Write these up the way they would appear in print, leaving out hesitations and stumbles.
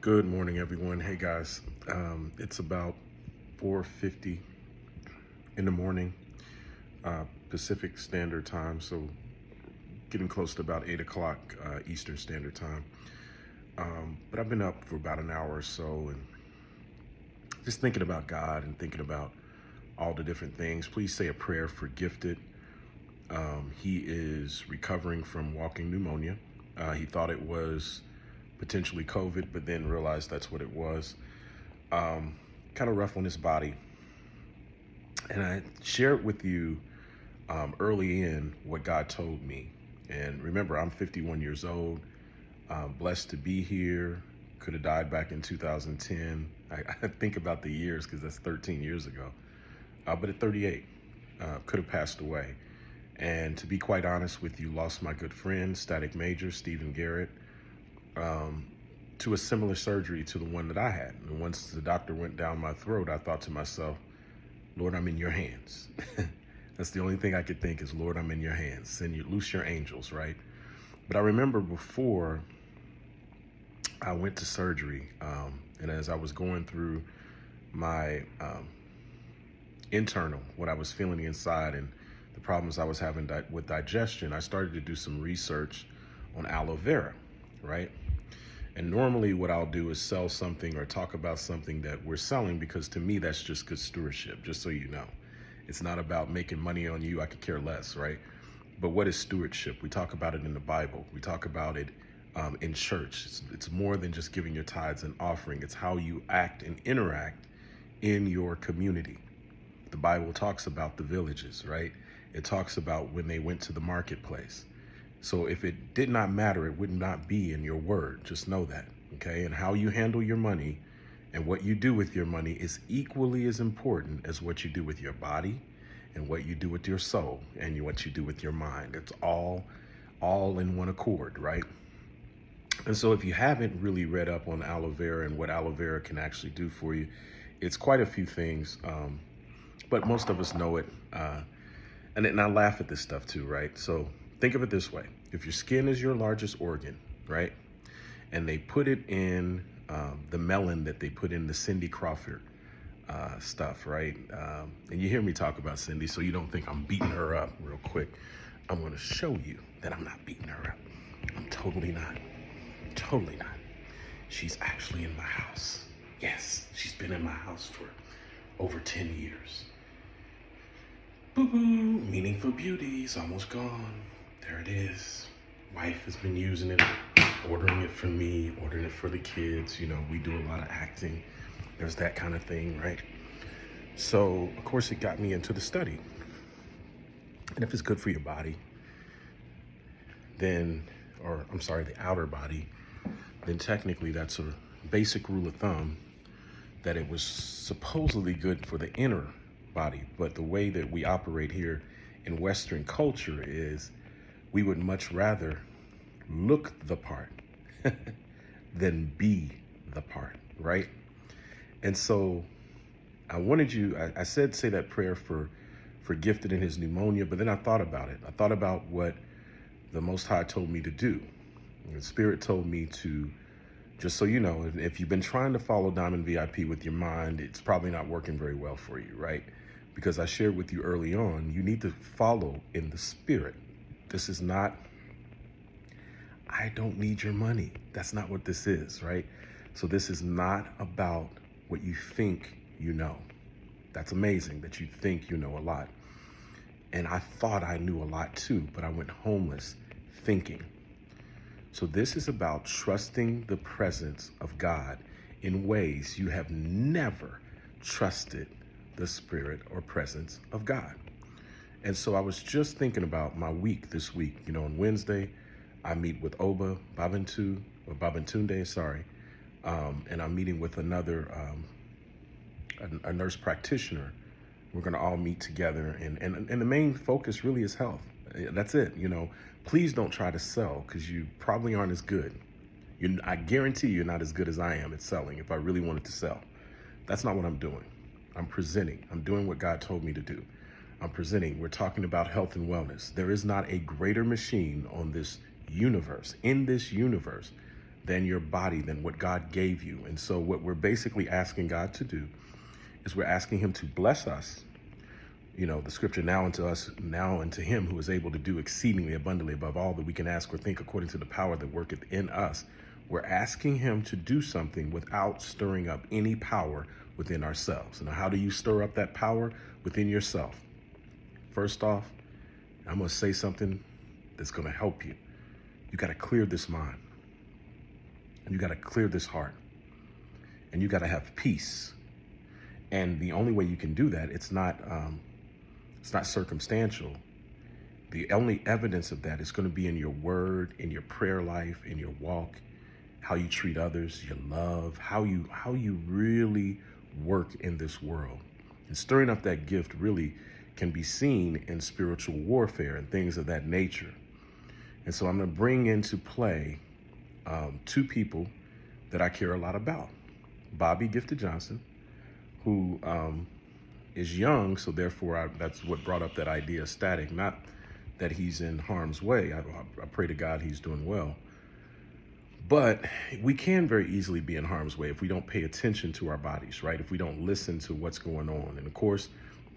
Good morning, everyone. Hey, guys. It's about 4:50 in the morning, Pacific Standard Time, so getting close to about 8 o'clock Eastern Standard Time. But I've been up for about an hour or so and just thinking about God and thinking about all the different things. Please say a prayer for Gifted. He is recovering from walking pneumonia. He thought it was potentially COVID, but then realized that's what it was. Kind of rough on his body. And I shared with you early in what God told me. And remember, I'm 51 years old, blessed to be here. Could have died back in 2010. I think about the years because that's 13 years ago. But at 38, could have passed away. And to be quite honest with you, lost my good friend, Static Major, Stephen Garrett, to a similar surgery to the one that I had. And once the doctor went down my throat, I thought to myself, Lord, I'm in your hands. That's the only thing I could think is, Lord, I'm in your hands. Send you, loose your angels, right? But I remember before I went to surgery, and as I was going through my internal, what I was feeling inside and the problems I was having with digestion, I started to do some research on aloe vera, right? And normally what I'll do is sell something or talk about something that we're selling, because to me, that's just good stewardship, just so you know. It's not about making money on you. I could care less, right? But what is stewardship? We talk about it in the Bible. We talk about it in church. It's more than just giving your tithes and offering. It's how you act and interact in your community. The Bible talks about the villages, right? It talks about when they went to the marketplace. So if it did not matter, it would not be in your word. Just know that, okay? And how you handle your money and what you do with your money is equally as important as what you do with your body and what you do with your soul and what you do with your mind. It's all in one accord, right? And so if you haven't really read up on aloe vera and what aloe vera can actually do for you, it's quite a few things, but most of us know it. And I laugh at this stuff too, right? So think of it this way. If your skin is your largest organ, right? And they put it in the melon that they put in the Cindy Crawford stuff, right? And you hear me talk about Cindy, so you don't think I'm beating her up real quick. I'm going to show you that I'm not beating her up. I'm totally not. Totally not. She's actually in my house. Yes, she's been in my house for over 10 years. Boo-boo, Meaningful Beauty is almost gone. There it is. Wife has been using it, ordering it for me, ordering it for the kids. You know, we do a lot of acting. There's that kind of thing, right? So, of course, it got me into the study. And if it's good for your body, then, or I'm sorry, the outer body, then technically that's a basic rule of thumb that it was supposedly good for the inner body. But the way that we operate here in Western culture is we would much rather look the part than be the part, right? And so I wanted you, I said say that prayer for Gifted in his pneumonia, but then I thought about it. I thought about what the Most High told me to do. And the Spirit told me to, just so you know, if you've been trying to follow Diamond VIP with your mind, it's probably not working very well for you, right? Because I shared with you early on, you need to follow in the Spirit. This is not, I don't need your money. That's not what this is, right? So this is not about what you think you know. That's amazing that you think you know a lot. And I thought I knew a lot too, but I went homeless thinking. So this is about trusting the presence of God in ways you have never trusted the Spirit or presence of God. And so I was just thinking about my week this week. You know, on Wednesday, I meet with Oba Babantunde, sorry. And I'm meeting with another, a nurse practitioner. We're going to all meet together. And the main focus really is health. That's it. You know, please don't try to sell, because you probably aren't as good. I guarantee you're not as good as I am at selling if I really wanted to sell. That's not what I'm doing. I'm presenting. I'm doing what God told me to do. I'm presenting. We're talking about health and wellness. There is not a greater machine on this universe, in this universe, than your body, than what God gave you. And so what we're basically asking God to do is we're asking him to bless us. You know, the scripture, now unto us, now unto him who is able to do exceedingly abundantly above all that we can ask or think, according to the power that worketh in us. We're asking him to do something without stirring up any power within ourselves. Now, how do you stir up that power within yourself? First off, I'm going to say something that's going to help you. You got to clear this mind. And you got to clear this heart. And you got to have peace. And the only way you can do that, it's not circumstantial. The only evidence of that is going to be in your word, in your prayer life, in your walk, how you treat others, your love, how you really work in this world. And stirring up that gift really can be seen in spiritual warfare and things of that nature. And so I'm going to bring into play two people that I care a lot about. Bobby Gifted Johnson, who is young, so therefore that's what brought up that idea of static, not that he's in harm's way. I pray to God he's doing well. But we can very easily be in harm's way if we don't pay attention to our bodies, right? If we don't listen to what's going on. And of course,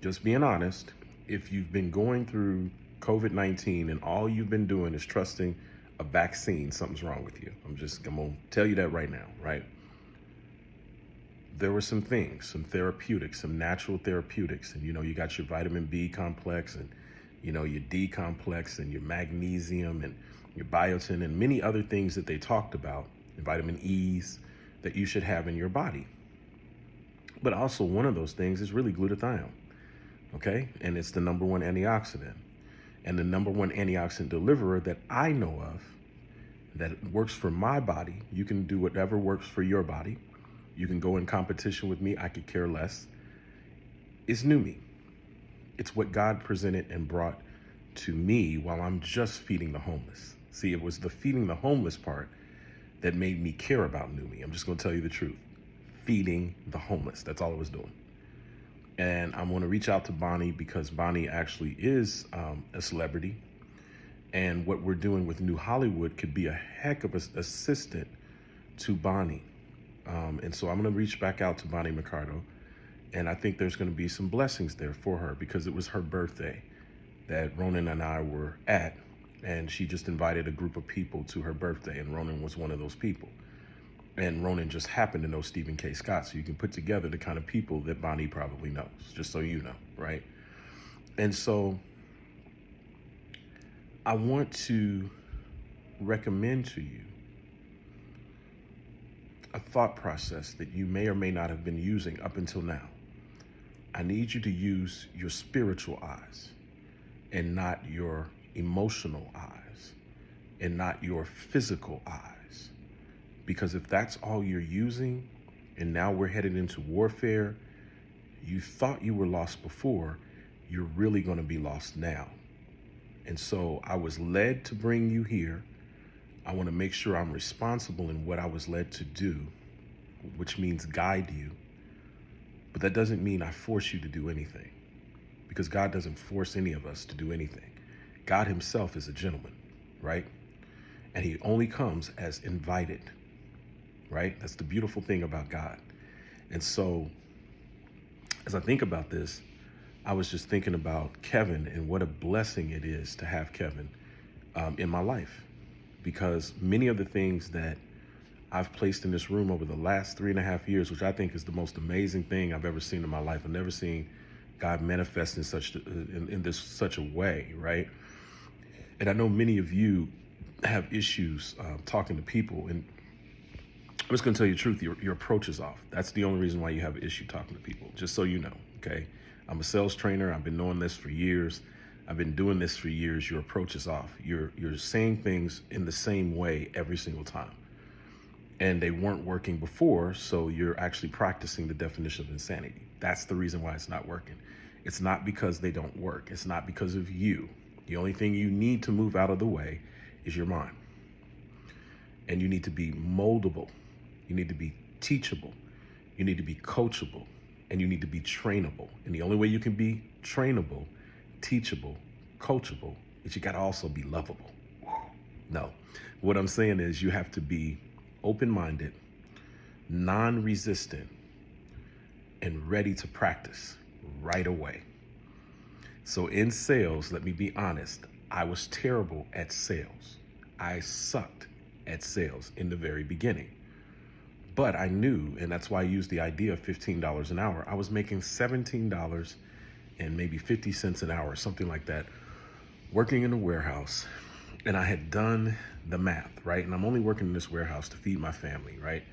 just being honest, if you've been going through COVID-19 and all you've been doing is trusting a vaccine, something's wrong with you. I'm going to tell you that right now, right? There were some things, some therapeutics, some natural therapeutics. And, you got your vitamin B complex and, your D complex and your magnesium and your biotin and many other things that they talked about, and vitamin E's that you should have in your body. But also one of those things is really glutathione, okay? And it's the number one antioxidant. And the number one antioxidant deliverer that I know of that works for my body. You can do whatever works for your body. You can go in competition with me. I could care less. It's Numi. It's what God presented and brought to me while I'm just feeding the homeless. See, it was the feeding the homeless part that made me care about Numi. I'm just going to tell you the truth. Feeding the homeless. That's all I was doing. And I'm going to reach out to Bonnie because Bonnie actually is a celebrity. And what we're doing with New Hollywood could be a heck of an assistant to Bonnie. And so I'm going to reach back out to Bonnie Mercado. And I think there's going to be some blessings there for her because it was her birthday that Ronan and I were at. And she just invited a group of people to her birthday. And Ronan was one of those people. And Ronan just happened to know Stephen K. Scott. So you can put together the kind of people that Bonnie probably knows, just so you know, right? And so I want to recommend to you a thought process that you may or may not have been using up until now. I need you to use your spiritual eyes and not your emotional eyes and not your physical eyes. Because if that's all you're using, and now we're headed into warfare, you thought you were lost before, you're really going to be lost now. And so I was led to bring you here. I want to make sure I'm responsible in what I was led to do, which means guide you. But that doesn't mean I force you to do anything, because God doesn't force any of us to do anything. God himself is a gentleman, right? And he only comes as invited, right? That's the beautiful thing about God. And so as I think about this, I was just thinking about Kevin and what a blessing it is to have Kevin in my life, because many of the things that I've placed in this room over the last 3.5 years, which I think is the most amazing thing I've ever seen in my life. I've never seen God manifest in such a way, right? And I know many of you have issues talking to people, and I'm just going to tell you the truth. Your approach is off. That's the only reason why you have an issue talking to people, just so you know, okay? I'm a sales trainer. I've been knowing this for years. I've been doing this for years. Your approach is off. You're saying things in the same way every single time. And they weren't working before, so you're actually practicing the definition of insanity. That's the reason why it's not working. It's not because they don't work. It's not because of you. The only thing you need to move out of the way is your mind. And you need to be moldable. You need to be teachable. You need to be coachable. And you need to be trainable. And the only way you can be trainable, teachable, coachable is you got to also be lovable. No. What I'm saying is you have to be open-minded, non-resistant, and ready to practice right away. So in sales, let me be honest, I was terrible at sales. I sucked at sales in the very beginning. But I knew, and that's why I used the idea of $15 an hour. I was making $17 and maybe 50 cents an hour, something like that, working in a warehouse. And I had done the math, right? And I'm only working in this warehouse to feed my family, right?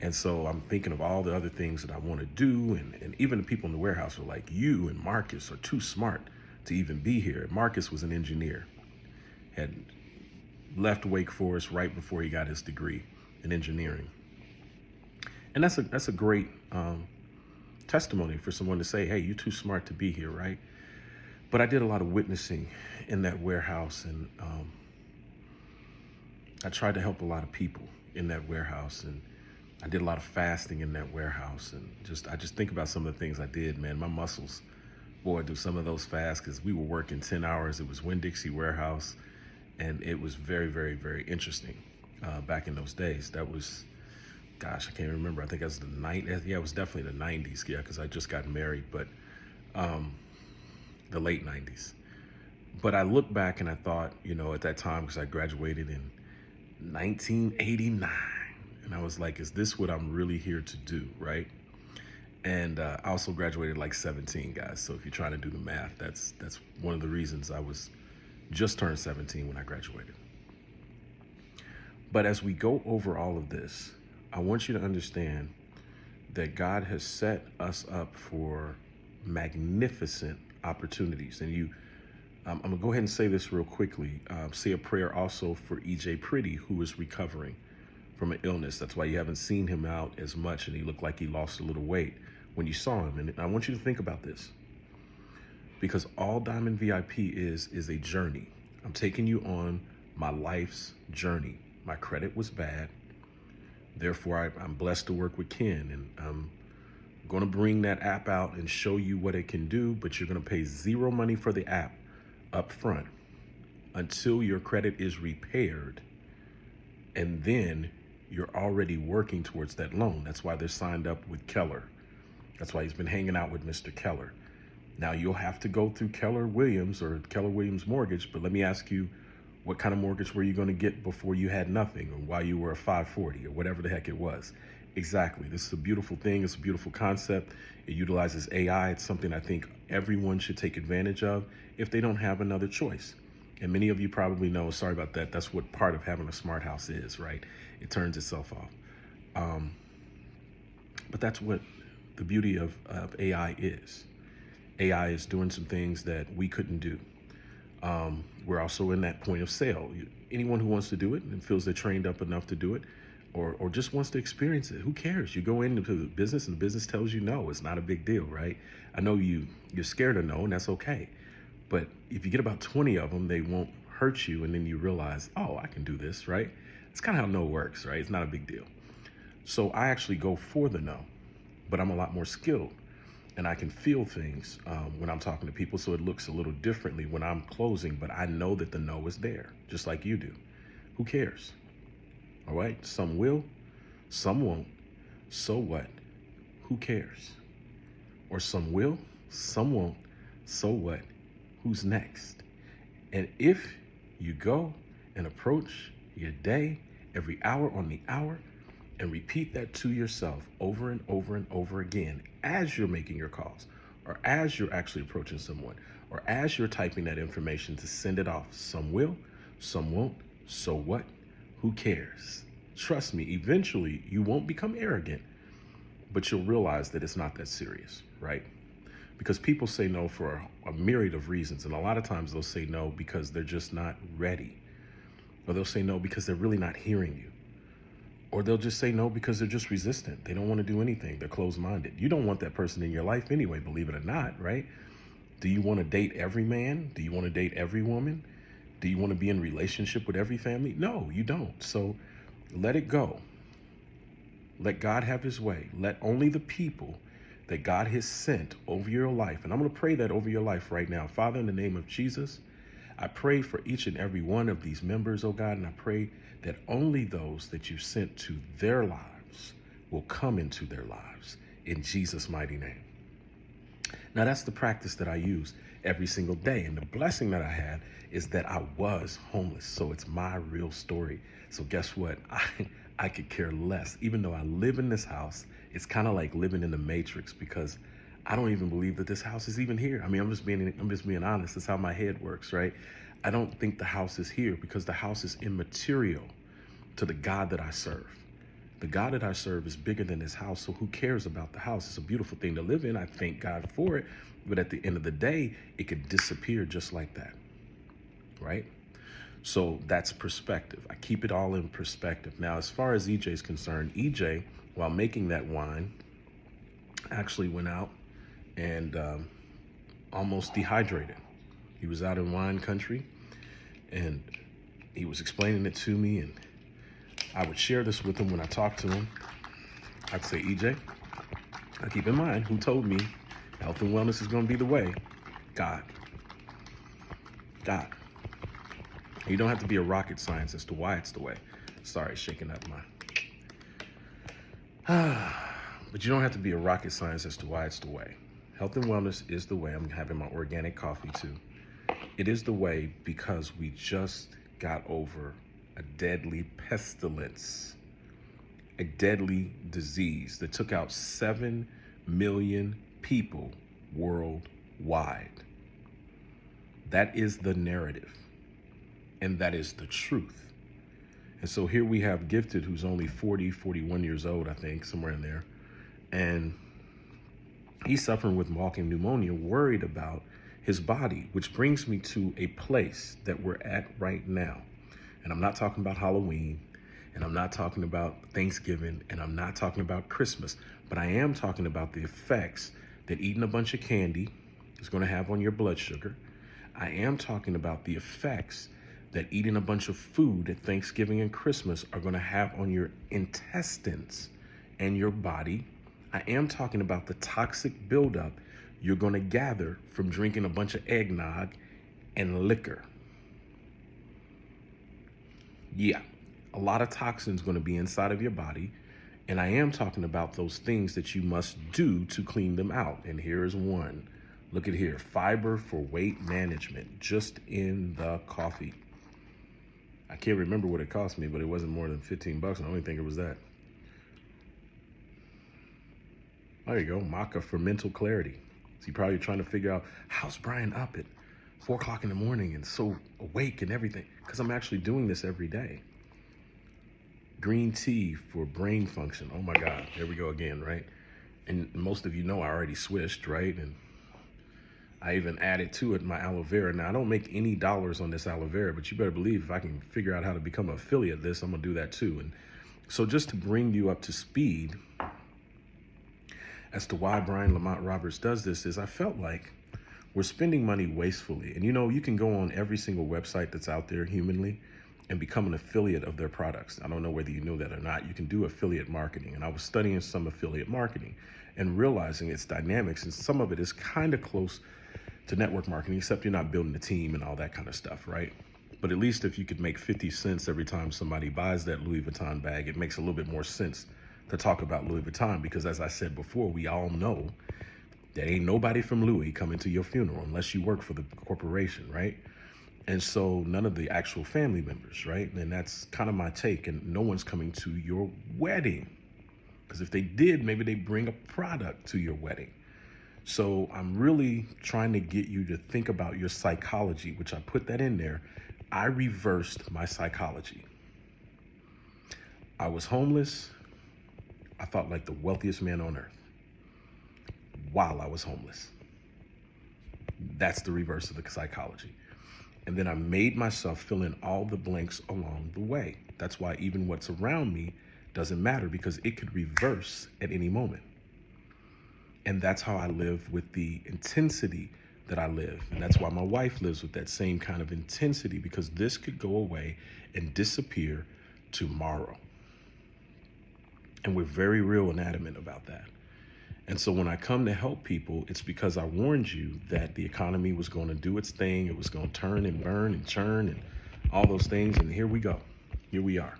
And so I'm thinking of all the other things that I want to do. And even the people in the warehouse were like, you and Marcus are too smart to even be here. Marcus was an engineer, had left Wake Forest right before he got his degree in engineering. And that's a great testimony for someone to say, hey, you're too smart to be here, right? But I did a lot of witnessing in that warehouse, and I tried to help a lot of people in that warehouse, and I did a lot of fasting in that warehouse, and I just think about some of the things I did, man. My muscles, boy, do some of those fasts, because we were working 10 hours. It was Winn-Dixie warehouse, and it was very, very, very interesting back in those days. That was, gosh, I can't remember. I think it was it was definitely the 90s, yeah, because I just got married, but the late 90s. But I look back and I thought, at that time, because I graduated in 1989, and I was like, is this what I'm really here to do, right? And I also graduated like 17, guys. So if you're trying to do the math, that's one of the reasons I was just turned 17 when I graduated. But as we go over all of this, I want you to understand that God has set us up for magnificent opportunities. And I'm gonna go ahead and say this real quickly. Say a prayer also for EJ Pretty, who is recovering from an illness. That's why you haven't seen him out as much, and he looked like he lost a little weight when you saw him. And I want you to think about this, because all Diamond VIP is a journey. I'm taking you on my life's journey. My credit was bad. Therefore, I'm blessed to work with Ken, and I'm going to bring that app out and show you what it can do, but you're going to pay zero money for the app up front until your credit is repaired, and then you're already working towards that loan. That's why they're signed up with Keller. That's why he's been hanging out with Mr. Keller. Now, you'll have to go through Keller Williams or Keller Williams Mortgage, but let me ask you, what kind of mortgage were you going to get before you had nothing, or while you were a 540 or whatever the heck it was? Exactly. This is a beautiful thing. It's a beautiful concept. It utilizes AI. It's something I think everyone should take advantage of if they don't have another choice. And many of you probably know, sorry about that, that's what part of having a smart house is, right? It turns itself off. But that's what the beauty of AI is. AI is doing some things that we couldn't do. We're also in that point of sale. Anyone who wants to do it and feels they're trained up enough to do it, or just wants to experience it, who cares? You go into the business and the business tells you no. It's not a big deal, right? I know you're scared of no, and that's okay. But if you get about 20 of them, they won't hurt you, and then you realize, oh, I can do this, right? It's kind of how no works, right? It's not a big deal. So I actually go for the no, but I'm a lot more skilled, and I can feel things when I'm talking to people, so it looks a little differently when I'm closing, but I know that the no is there, just like you do. Who cares? All right? Some will, some won't. So what? Who cares? Or some will, some won't. So what? Who's next? And if you go and approach your day every hour on the hour and repeat that to yourself over and over and over again as you're making your calls, or as you're actually approaching someone, or as you're typing that information to send it off, some will, some won't. So what? Who cares? Trust me, eventually you won't become arrogant, but you'll realize that it's not that serious, right? Because people say no for a myriad of reasons. And a lot of times they'll say no because they're just not ready. Or they'll say no because they're really not hearing you. Or they'll just say no because they're just resistant. They don't want to do anything. They're closed-minded. You don't want that person in your life anyway, believe it or not, right? Do you want to date every man? Do you want to date every woman? Do you want to be in a relationship with every family? No, you don't. So let it go. Let God have his way. Let only the people that God has sent over your life. And I'm going to pray that over your life right now. Father, in the name of Jesus, I pray for each and every one of these members, oh God, and I pray that only those that you sent to their lives will come into their lives in Jesus' mighty name. Now, that's the practice that I use every single day. And the blessing that I had is that I was homeless. So it's my real story. So guess what? I could care less. Even though I live in this house, it's kind of like living in the Matrix, because I don't even believe that this house is even here. I mean, I'm just being honest. That's how my head works, right? I don't think the house is here because the house is immaterial to the God that I serve. The God that I serve is bigger than this house, so who cares about the house? It's a beautiful thing to live in. I thank God for it. But at the end of the day, it could disappear just like that, right? So that's perspective. I keep it all in perspective. Now, as far as EJ is concerned, EJ, while making that wine, actually went out and almost dehydrated. He was out in wine country, and he was explaining it to me, and I would share this with him when I talked to him. I'd say, EJ, now keep in mind, who told me health and wellness is going to be the way? God. God. You don't have to be a rocket science as to why it's the way. Sorry, shaking up my... But you don't have to be a rocket science as to why it's the way. Health and wellness is the way. I'm having my organic coffee too. It is the way because we just got over a deadly pestilence, a deadly disease that took out 7 million people worldwide. That is the narrative, and that is the truth. And so here we have Gifted, who's only 41 years old, I think, somewhere in there. And he's suffering with walking pneumonia, worried about his body, which brings me to a place that we're at right now. And I'm not talking about Halloween, and I'm not talking about Thanksgiving, and I'm not talking about Christmas, but I am talking about the effects that eating a bunch of candy is going to have on your blood sugar. I am talking about the effects that eating a bunch of food at Thanksgiving and Christmas are going to have on your intestines and your body. I am talking about the toxic buildup you're going to gather from drinking a bunch of eggnog and liquor. Yeah, a lot of toxins going to be inside of your body. And I am talking about those things that you must do to clean them out. And here's one. Look at here. Fiber for weight management, just in the coffee. I can't remember what it cost me, but it wasn't more than 15 bucks. I don't even think it was that. There you go. Maca for mental clarity. So you're probably trying to figure out, how's Brian up at 4 o'clock in the morning and so awake and everything? Because I'm actually doing this every day. Green tea for brain function. Oh my God, there we go again, right? And most of you know I already switched, right? And I even added to it my aloe vera. Now, I don't make any dollars on this aloe vera, but you better believe if I can figure out how to become an affiliate of this, I'm gonna do that too. And so just to bring you up to speed as to why Brian Lamont Roberts does this is I felt like we're spending money wastefully. And you know, you can go on every single website that's out there humanly and become an affiliate of their products. I don't know whether you know that or not. You can do affiliate marketing. And I was studying some affiliate marketing and realizing its dynamics. And some of it is kind of close to network marketing, except you're not building a team and all that kind of stuff, right? But at least if you could make 50 cents every time somebody buys that Louis Vuitton bag, it makes a little bit more sense to talk about Louis Vuitton, because as I said before, we all know that ain't nobody from Louis coming to your funeral unless you work for the corporation, right? And so none of the actual family members, right? And that's kind of my take. And no one's coming to your wedding, because if they did, maybe they bring a product to your wedding. So I'm really trying to get you to think about your psychology, which I put that in there. I reversed my psychology. I was homeless. I felt like the wealthiest man on earth while I was homeless. That's the reverse of the psychology. And then I made myself fill in all the blanks along the way. That's why even what's around me doesn't matter, because it could reverse at any moment. And that's how I live with the intensity that I live. And that's why my wife lives with that same kind of intensity, because this could go away and disappear tomorrow. And we're very real and adamant about that. And so when I come to help people, it's because I warned you that the economy was going to do its thing. It was going to turn and burn and churn and all those things. And here we go. Here we are.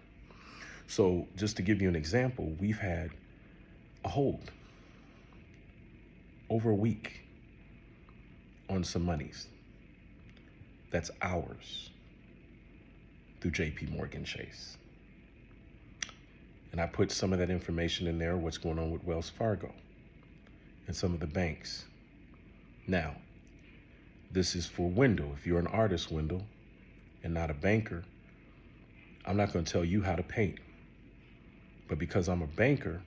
So just to give you an example, we've had a hold over a week on some monies. That's ours through JP Morgan Chase. And I put some of that information in there, what's going on with Wells Fargo and some of the banks. Now, this is for Wendell. If you're an artist, Wendell, and not a banker, I'm not going to tell you how to paint. But because I'm a banker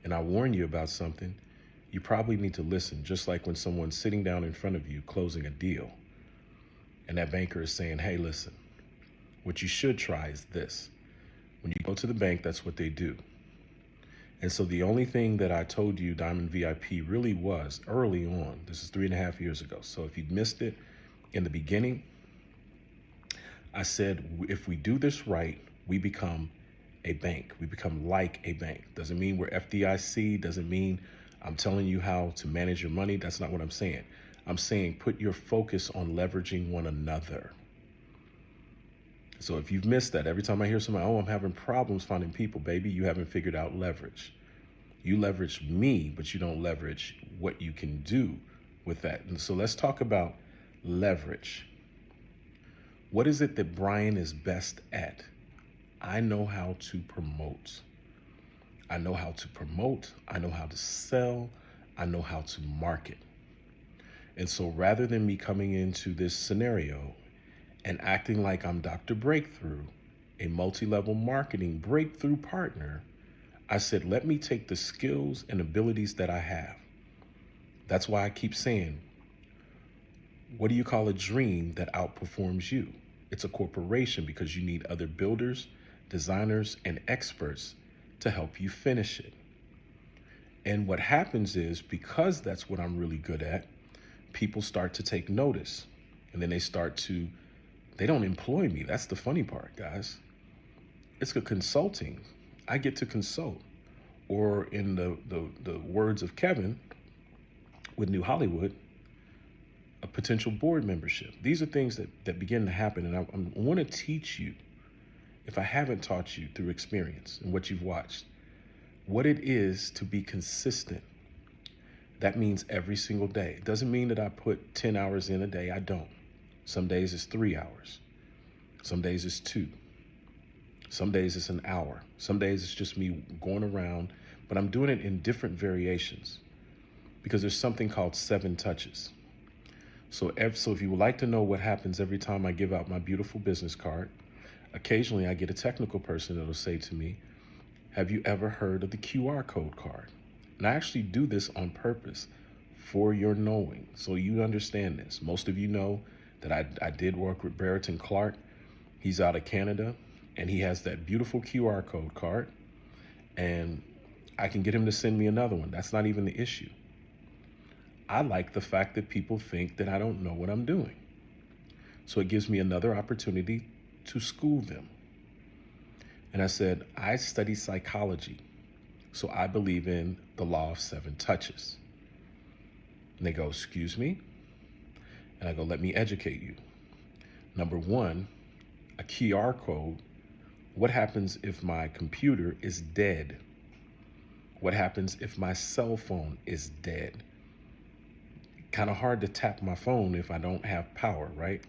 and I warn you about something, you probably need to listen, just like when someone's sitting down in front of you closing a deal and that banker is saying, hey, listen, what you should try is this. When you go to the bank, that's what they do. And so the only thing that I told you Diamond VIP really was early on, this is 3.5 years ago. So if you'd missed it in the beginning, I said, if we do this right, we become a bank. We become like a bank. Doesn't mean we're FDIC, doesn't mean I'm telling you how to manage your money. That's not what I'm saying. I'm saying put your focus on leveraging one another. So if you've missed that, every time I hear somebody, oh, I'm having problems finding people, baby, you haven't figured out leverage. You leverage me, but you don't leverage what you can do with that. And so let's talk about leverage. What is it that Brian is best at? I know how to promote. I know how to promote. I know how to sell. I know how to market. And so rather than me coming into this scenario and acting like I'm Dr. Breakthrough, a multi-level marketing breakthrough partner, I said, let me take the skills and abilities that I have. That's why I keep saying, what do you call a dream that outperforms you? It's a corporation, because you need other builders, designers, and experts to help you finish it. And what happens is, because that's what I'm really good at, people start to take notice, and then they don't employ me. That's the funny part, guys. It's a consulting. I get to consult. Or in the words of Kevin with New Hollywood, a potential board membership. These are things that begin to happen. And I want to teach you, if I haven't taught you through experience and what you've watched, what it is to be consistent. That means every single day. It doesn't mean that I put 10 hours in a day. I don't. Some days it's 3 hours. Some days it's 2. Some days it's an hour. Some days it's just me going around, but I'm doing it in different variations because there's something called 7 touches. So if you would like to know what happens every time I give out my beautiful business card, occasionally I get a technical person that'll say to me, have you ever heard of the QR code card? And I actually do this on purpose for your knowing, so you understand this. Most of you know that I did work with Brereton Clark. He's out of Canada, and he has that beautiful QR code card, and I can get him to send me another one. That's not even the issue. I like the fact that people think that I don't know what I'm doing. So it gives me another opportunity to school them. And I said, I study psychology, so I believe in the law of 7 touches. And they go, excuse me? And I go, let me educate you. Number 1, a QR code. What happens if my computer is dead? What happens if my cell phone is dead? Kind of hard to tap my phone if I don't have power, right?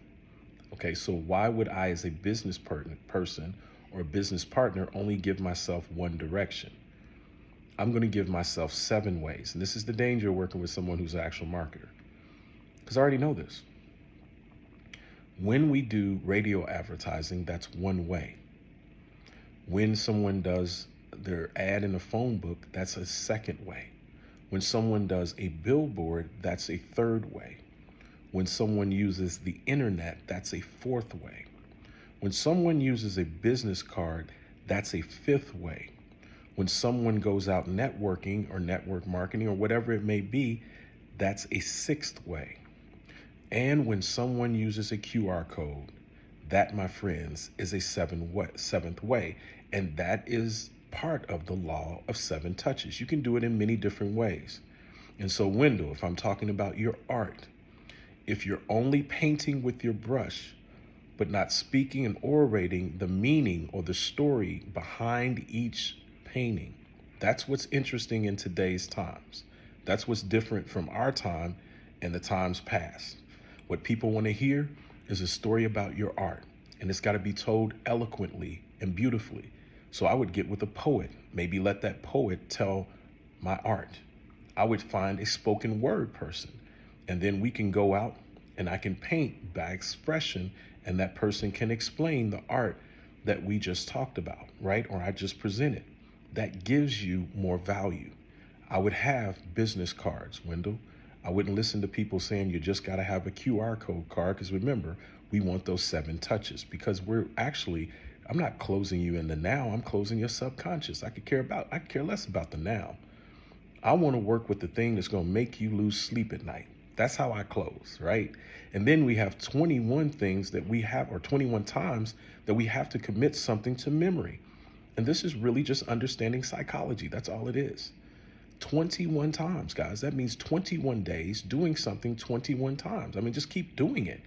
Okay, so why would I, as a business person or a business partner, only give myself one direction? I'm going to give myself 7 ways. And this is the danger of working with someone who's an actual marketer, because I already know this. When we do radio advertising, that's one way. When someone does their ad in a phone book, that's a second way. When someone does a billboard, that's a third way. When someone uses the internet, that's a 4th way. When someone uses a business card, that's a 5th way. When someone goes out networking or network marketing or whatever it may be, that's a 6th way. And when someone uses a QR code, that, my friends, is a 7th way. And that is part of the law of 7 touches. You can do it in many different ways. And so, Wendell, if I'm talking about your art, if you're only painting with your brush, but not speaking and orating the meaning or the story behind each painting, that's what's interesting in today's times. That's what's different from our time and the times past. What people want to hear is a story about your art, and it's got to be told eloquently and beautifully. So I would get with a poet, maybe let that poet tell my art. I would find a spoken word person, and then we can go out and I can paint by expression, and that person can explain the art that we just talked about, right? Or I just presented. That gives you more value. I would have business cards, Wendell. I wouldn't listen to people saying you just got to have a QR code card, because remember, we want those 7 touches, because I'm not closing you in the now, I'm closing your subconscious. I could care less about the now. I want to work with the thing that's going to make you lose sleep at night. That's how I close, right? And then we have 21 things that we have, or 21 times that we have to commit something to memory. And this is really just understanding psychology. That's all it is. 21 times, guys. That means 21 days doing something 21 times. I mean, just keep doing it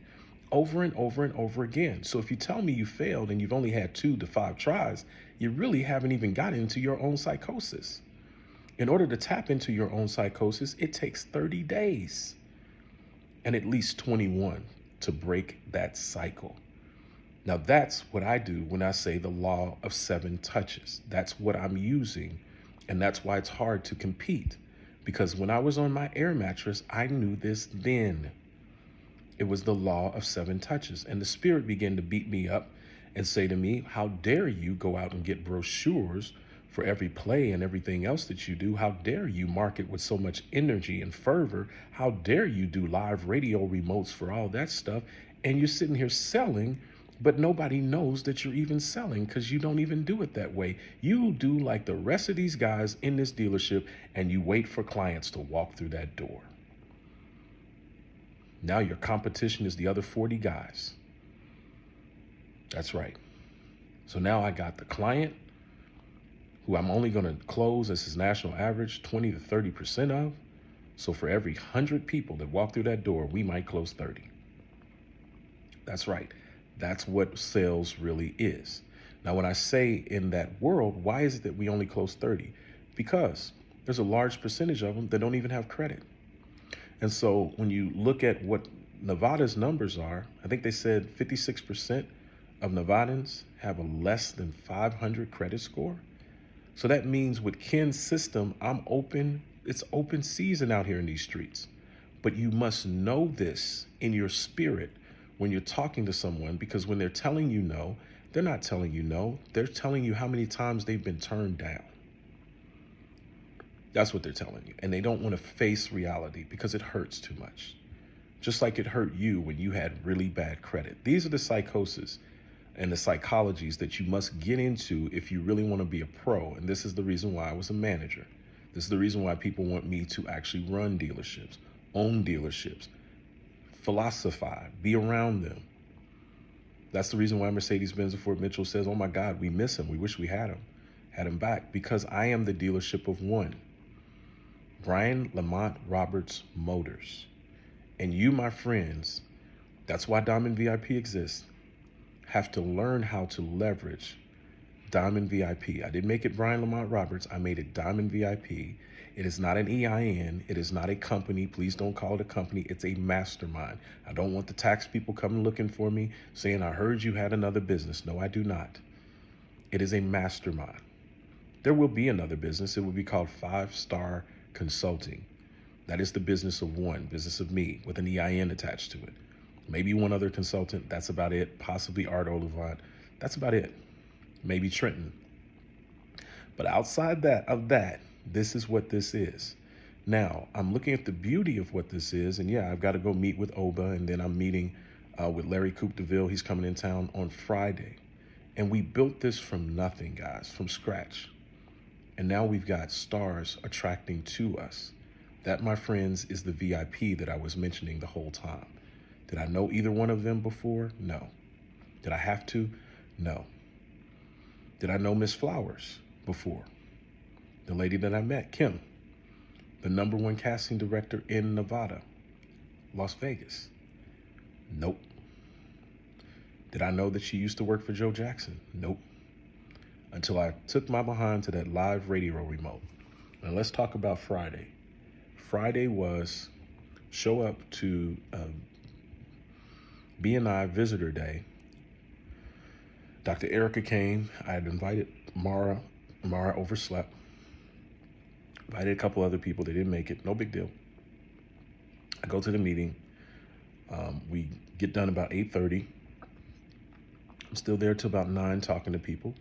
over and over and over again. So if you tell me you failed and you've only had 2 to 5 tries, you really haven't even gotten into your own psychosis. In order to tap into your own psychosis, it takes 30 days and at least 21 to break that cycle. Now, that's what I do when I say the law of 7 touches. That's what I'm using, and that's why it's hard to compete. Because when I was on my air mattress, I knew this then. It was the law of 7 touches. And the spirit began to beat me up and say to me, how dare you go out and get brochures for every play and everything else that you do? How dare you market with so much energy and fervor? How dare you do live radio remotes for all that stuff? And you're sitting here selling, but nobody knows that you're even selling, because you don't even do it that way. You do like the rest of these guys in this dealership, and you wait for clients to walk through that door. Now your competition is the other 40 guys. That's right. So now I got the client who I'm only going to close, this is national average, 20 to 30% of. So for every 100 people that walk through that door, we might close 30. That's right. That's what sales really is. Now, when I say in that world, why is it that we only close 30? Because there's a large percentage of them that don't even have credit. And so when you look at what Nevada's numbers are, I think they said 56% of Nevadans have a less than 500 credit score. So that means with Ken's system, I'm open. It's open season out here in these streets. But you must know this in your spirit when you're talking to someone, because when they're telling you no, they're not telling you no. They're telling you how many times they've been turned down. That's what they're telling you. And they don't want to face reality because it hurts too much. Just like it hurt you when you had really bad credit. These are the psychoses and the psychologies that you must get into if you really want to be a pro. And this is the reason why I was a manager. This is the reason why people want me to actually run dealerships, own dealerships, philosophize, be around them. That's the reason why Mercedes-Benz of Fort Mitchell says, oh my God, we miss him. We wish we had him back, because I am the dealership of one. Brian Lamont Roberts Motors. And you, my friends, that's why Diamond VIP exists, have to learn how to leverage Diamond VIP. I didn't make it Brian Lamont Roberts. I made it Diamond VIP. It is not an EIN. It is not a company. Please don't call it a company. It's a mastermind. I don't want the tax people coming looking for me saying, I heard you had another business. No, I do not. It is a mastermind. There will be another business. It will be called 5-Star Consulting. That is the business of one, business of me, with an EIN attached to it. Maybe one other consultant. That's about it. Possibly Art Olivant. That's about it. Maybe Trenton. But outside of that, this is what this is. Now, I'm looking at the beauty of what this is. And yeah, I've got to go meet with Oba. And then I'm meeting with Larry Coupe DeVille. He's coming in town on Friday. And we built this from nothing, guys, from scratch. And now we've got stars attracting to us. That, my friends, is the VIP that I was mentioning the whole time. Did I know either one of them before? No. Did I have to? No. Did I know Miss Flowers before. The lady that I met, Kim, the #1 casting director in Nevada, Las Vegas. Nope. Did I know that she used to work for Joe Jackson? Nope. Until I took my behind to that live radio remote. And let's talk about Friday. Friday was show up to BNI Visitor Day. Dr. Erica came. I had invited Mara. Mara overslept. Invited a couple other people. They didn't make it. No big deal. I go to the meeting. We get done about 8:30. I'm still there till about 9 talking to people.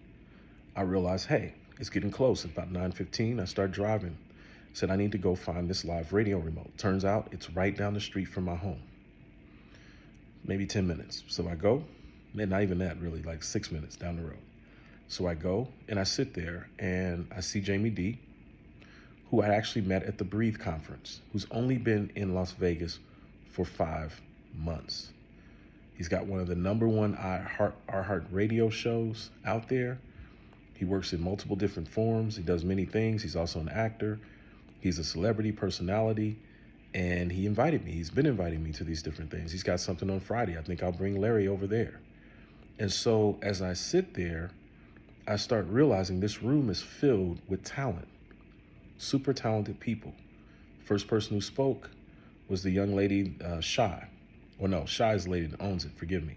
I realize, hey, it's getting close. It's about 9:15. I start driving. Said I need to go find this live radio remote. Turns out it's right down the street from my home. Maybe 10 minutes. So I go, not even that really, like 6 minutes down the road. So I go and I sit there and I see Jamie D, who I actually met at the Breathe conference, who's only been in Las Vegas for 5 months. He's got one of the #1 iHeart radio shows out there. He works in multiple different forms. He does many things. He's also an actor. He's a celebrity personality. And he invited me. He's been inviting me to these different things. He's got something on Friday. I think I'll bring Larry over there. And so as I sit there, I start realizing this room is filled with talent, super talented people. First person who spoke was the young lady, Shy. Well, no, Shy is the lady that owns it, forgive me.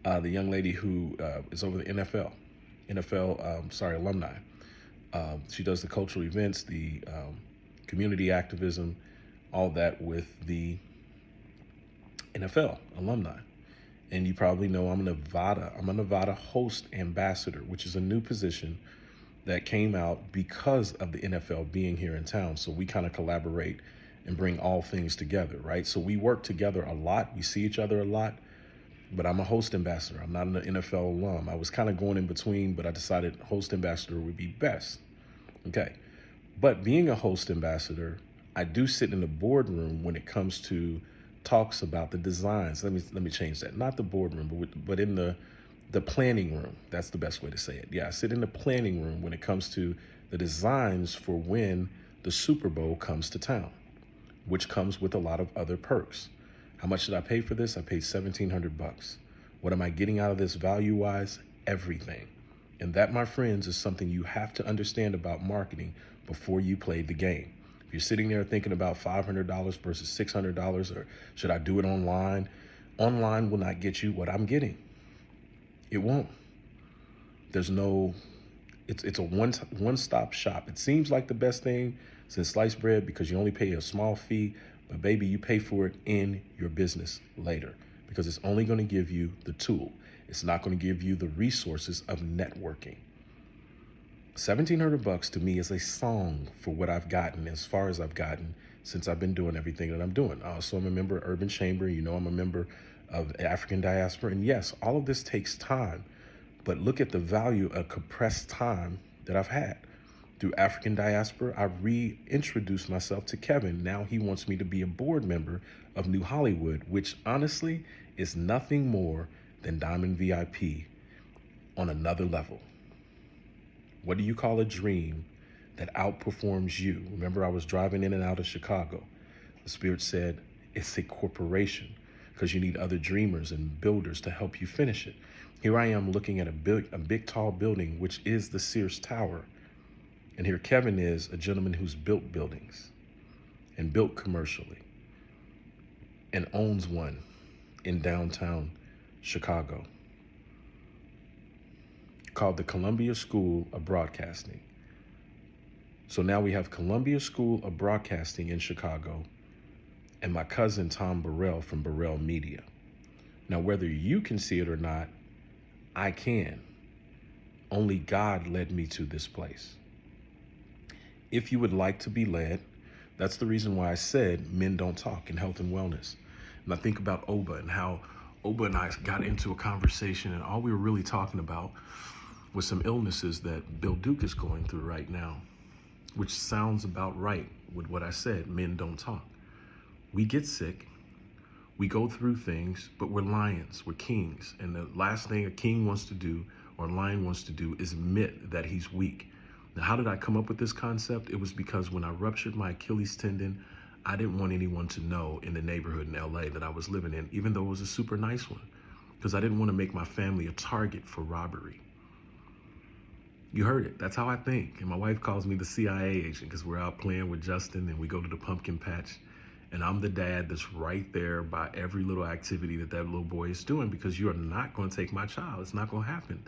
The young lady who is over the NFL alumni. She does the cultural events, the community activism, all that with the NFL alumni. And you probably know I'm a Nevada host ambassador, which is a new position that came out because of the NFL being here in town. So we kind of collaborate and bring all things together, right? So we work together a lot. We see each other a lot, but I'm a host ambassador. I'm not an NFL alum. I was kind of going in between, but I decided host ambassador would be best. Okay. But being a host ambassador, I do sit in the boardroom when it comes to talks about the designs. Let me change that. Not the boardroom, but in the planning room. That's the best way to say it. Yeah, I sit in the planning room when it comes to the designs for when the Super Bowl comes to town, which comes with a lot of other perks. How much did I pay for this? I paid $1,700. What am I getting out of this value-wise? Everything. And that, my friends, is something you have to understand about marketing before you play the game. If you're sitting there thinking about $500 versus $600, or should I do it online? Online will not get you what I'm getting. It won't. There's no, it's a one-stop shop. It seems like the best thing since sliced bread because you only pay a small fee, but baby, you pay for it in your business later because it's only going to give you the tool. It's not going to give you the resources of networking. $1,700 to me is a song for what I've gotten as far as I've gotten since I've been doing everything that I'm doing. I also am a member of Urban Chamber. You know, I'm a member of African Diaspora. And yes, all of this takes time, but look at the value of compressed time that I've had. Through African Diaspora, I reintroduced myself to Kevin. Now he wants me to be a board member of New Hollywood, which honestly is nothing more than Diamond VIP on another level. What do you call a dream that outperforms you? Remember, I was driving in and out of Chicago. The Spirit said, it's a corporation because you need other dreamers and builders to help you finish it. Here I am looking at a big, tall building, which is the Sears Tower. And here Kevin is, a gentleman who's built buildings and built commercially and owns one in downtown Chicago called the Columbia School of Broadcasting. So now we have Columbia School of Broadcasting in Chicago and my cousin Tom Burrell from Burrell Media. Now, whether you can see it or not, I can. Only God led me to this place. If you would like to be led, that's the reason why I said men don't talk in health and wellness. And I think about Oba and how Oba and I got into a conversation and all we were really talking about was some illnesses that Bill Duke is going through right now, which sounds about right with what I said, men don't talk. We get sick, we go through things, but we're lions, we're kings. And the last thing a king wants to do or a lion wants to do is admit that he's weak. Now, how did I come up with this concept? It was because when I ruptured my Achilles tendon, I didn't want anyone to know in the neighborhood in LA that I was living in, even though it was a super nice one, because I didn't want to make my family a target for robbery. You heard it. That's how I think. And my wife calls me the CIA agent because we're out playing with Justin and we go to the pumpkin patch. And I'm the dad that's right there by every little activity that that little boy is doing, because you're not going to take my child. It's not going to happen.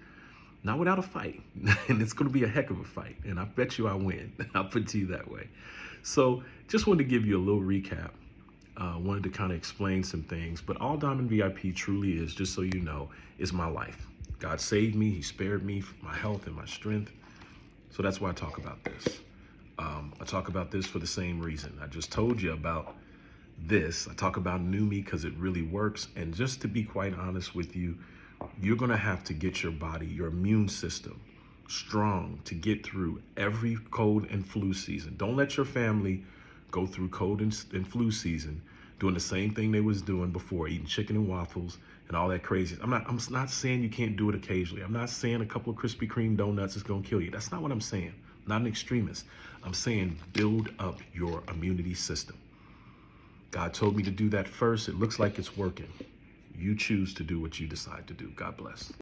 Not without a fight. And it's going to be a heck of a fight. And I bet you I win. I'll put it to you that way. So just wanted to give you a little recap. Wanted to kind of explain some things. But all Diamond VIP truly is, just so you know, is my life. God saved me. He spared me for my health and my strength. So that's why I talk about this. I talk about this for the same reason. I just told you about this. I talk about New Me because it really works. And just to be quite honest with you, you're going to have to get your body, your immune system, strong to get through every cold and flu season. Don't let your family go through cold and flu season doing the same thing they was doing before, eating chicken and waffles and all that crazy. I'm not saying you can't do it occasionally. I'm not saying a couple of Krispy Kreme donuts is going to kill you. That's not what I'm saying. I'm not an extremist. I'm saying build up your immunity system. God told me to do that first. It looks like it's working. You choose to do what you decide to do. God bless.